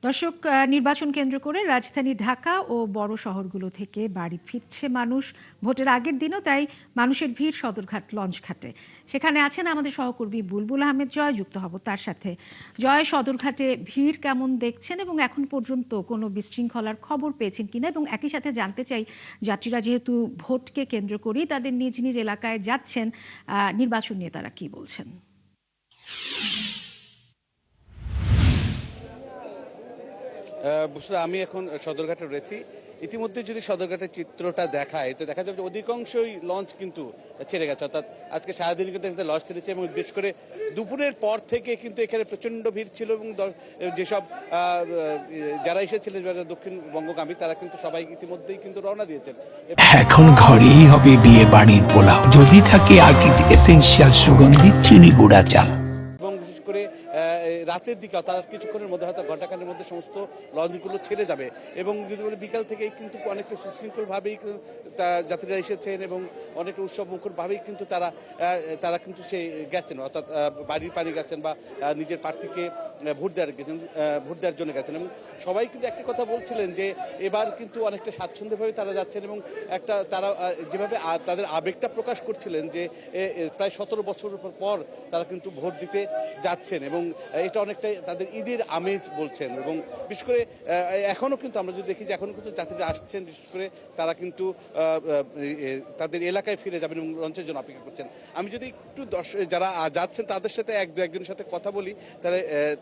দর্শক, নির্বাচন কেন্দ্র করে রাজধানী ঢাকা ও বড় শহরগুলো থেকে বাড়ি ফিরছে মানুষ ভোটের আগের দিনও, তাই মানুষের ভিড় সদরঘাট লঞ্চঘাটে। সেখানে আছেন আমাদের সহকর্মী বুলবুল আহমেদ জয়, যুক্ত হব তার সাথে। জয়, সদরঘাটে ভিড় কেমন দেখছেন এবং এখন পর্যন্ত কোনো বিশৃঙ্খলার খবর পেয়েছেন কিনা, এবং একই সাথে জানতে চাই যাত্রীরা যেহেতু ভোটকে কেন্দ্র করেই তাদের নিজ নিজ এলাকায় যাচ্ছেন, নির্বাচন নিয়ে তারা কি বলছেন। বুঝলে আমি এখন সদরঘাটে রয়েছি। ইতিমধ্যে যদি সদরঘাটের চিত্রটা দেখায় তো দেখা যাবে যে অধিকাংশই লঞ্চ কিন্তু ছেড়ে গেছে, অর্থাৎ আজকে সারাদিন কিন্তু এখানে লঞ্চ ছেড়েছে এবং বিশেষ করে দুপুরের পর থেকে কিন্তু এখানে প্রচণ্ড ভিড় ছিল এবং যেসব যারা এসেছিলেন যারা দক্ষিণবঙ্গগামী তারা কিন্তু সবাই ইতিমধ্যেই কিন্তু রওনা দিয়েছেন। এখন ঘরেই হবে বিয়ে বাড়ির পোলাও, যদি থাকে আকিজ এসেনশিয়াল সুগন্ধি চিনি গুঁড়া চাল। এবং বিশেষ করে রাতের দিকে তার কিছুক্ষণের মধ্যে হয়তো ঘণ্টাখানের মধ্যে সমস্ত লঞ্চগুলো ছেড়ে যাবে এবং যদি বলে বিকাল থেকেই কিন্তু অনেকটা সুশৃঙ্খলভাবেই যাত্রীরা এসেছেন এবং অনেকটা উৎসব মুখরভাবেই কিন্তু তারা কিন্তু সেই গেছেন, অর্থাৎ বাড়ির পানি গেছেন বা নিজের প্রার্থীকে ভোট দেওয়ার জন্য গেছেন। এবং সবাই কিন্তু একটা কথা বলছিলেন যে এবার কিন্তু অনেকটা স্বাচ্ছন্দ্যভাবে তারা যাচ্ছেন এবং তারা যেভাবে তাদের আবেগটা প্রকাশ করছিলেন যে প্রায় 17 বছর পর তারা কিন্তু ভোট দিতে যাচ্ছেন এবং এটা অনেকটাই তাদের ঈদের আমেজ বলছেন। এবং বিশেষ করে এখনও কিন্তু আমরা যদি দেখি যে এখনও কিন্তু যাত্রীরা আসছেন, বিশেষ করে তারা কিন্তু তাদের এলাকায় ফিরে যাবেন এবং লঞ্চের জন্য অপেক্ষা করছেন। আমি যদি একটু যারা যাচ্ছেন তাদের সাথে একজনের সাথে কথা বলি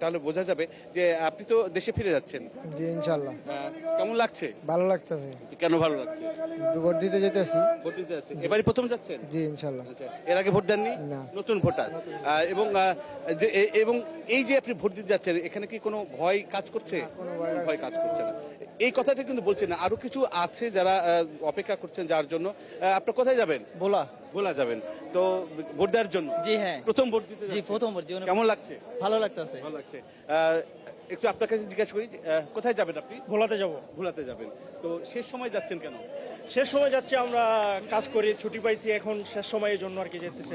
তাহলে বোঝা যাবে যে আপনি তো দেশে ফিরে যাচ্ছেন। জি ইনশাআল্লাহ। কেমন লাগছে? ভালো লাগতেছে। কেন ভালো লাগছে? ভোট দিতে যেতেছি। ভোট দিতে যাচ্ছেন, এবারই প্রথম যাচ্ছেন? জি ইনশাআল্লাহ। আচ্ছা, এর আগে ভোট দেননি? না। নতুন ভোটার। এবং এই যে আপনি ভোট দিতে যাচ্ছেন এখানে কি কোনো ভয় কাজ করছে? কোনো ভয় কাজ করছে না। এই কথাটা কিন্তু বলছেন না, আরো কিছু আছে যারা অপেক্ষা করছেন যার জন্য। আপনার কোথায় যাবেন? ভোলা যাবেন তো ভোট দেওয়ার জন্য? জি হ্যাঁ, প্রথম ভোট দিতে জি যাচ্ছেন? প্রথম ভোট জীবনে। কেমন লাগছে? ভালো লাগতেছে। ভালো লাগছে। একটু আপনার কাছে জিজ্ঞাসা করি, কোথায় যাবেন আপনি? ভোলাতে যাব। ভোলাতে যাবেন তো শেষ সময় যাচ্ছেন কেন? শেষ সময় যাচ্ছে, আমরা কাজ করি, ছুটি পাইছি, এখন শেষ সময়ের জন্য আর কি যেতেছি।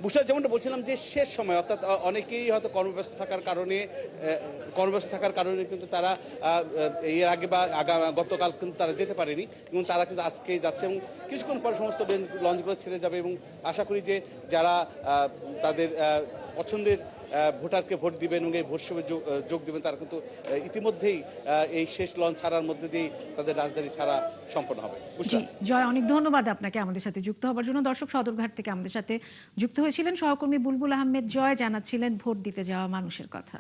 বুঝতে যেমনটা বলছিলাম যে শেষ সময়, অর্থাৎ অনেকেই হয়তো কর্মব্যস্ত থাকার কারণে কিন্তু তারা এর আগে বা গতকাল কিন্তু তারা যেতে পারেনি এবং তারা কিন্তু আজকে যাচ্ছে এবং কিছুক্ষণ পর সমস্ত লঞ্চগুলো ছেড়ে যাবে এবং আশা করি যে যারা তাদের পছন্দের ভোটারকে ভোট দিবেন এবং এই ভোটসভায় যোগ দিবেন তারা কিন্তু ইতিমধ্যেই এই শেষ লঞ্চ ছাড়ার মধ্যে দিয়েই তাদের রাজধানী ছাড়া সম্পন্ন হবে। জয়, অনেক ধন্যবাদ আপনাকে আমাদের সাথে যুক্ত হবার জন্য। দর্শক, সদরঘাট থেকে আমাদের সাথে যুক্ত হয়েছিলেন সহকর্মী বুলবুল আহমেদ জয়, জানাচ্ছিলেন ভোট দিতে যাওয়া মানুষের কথা।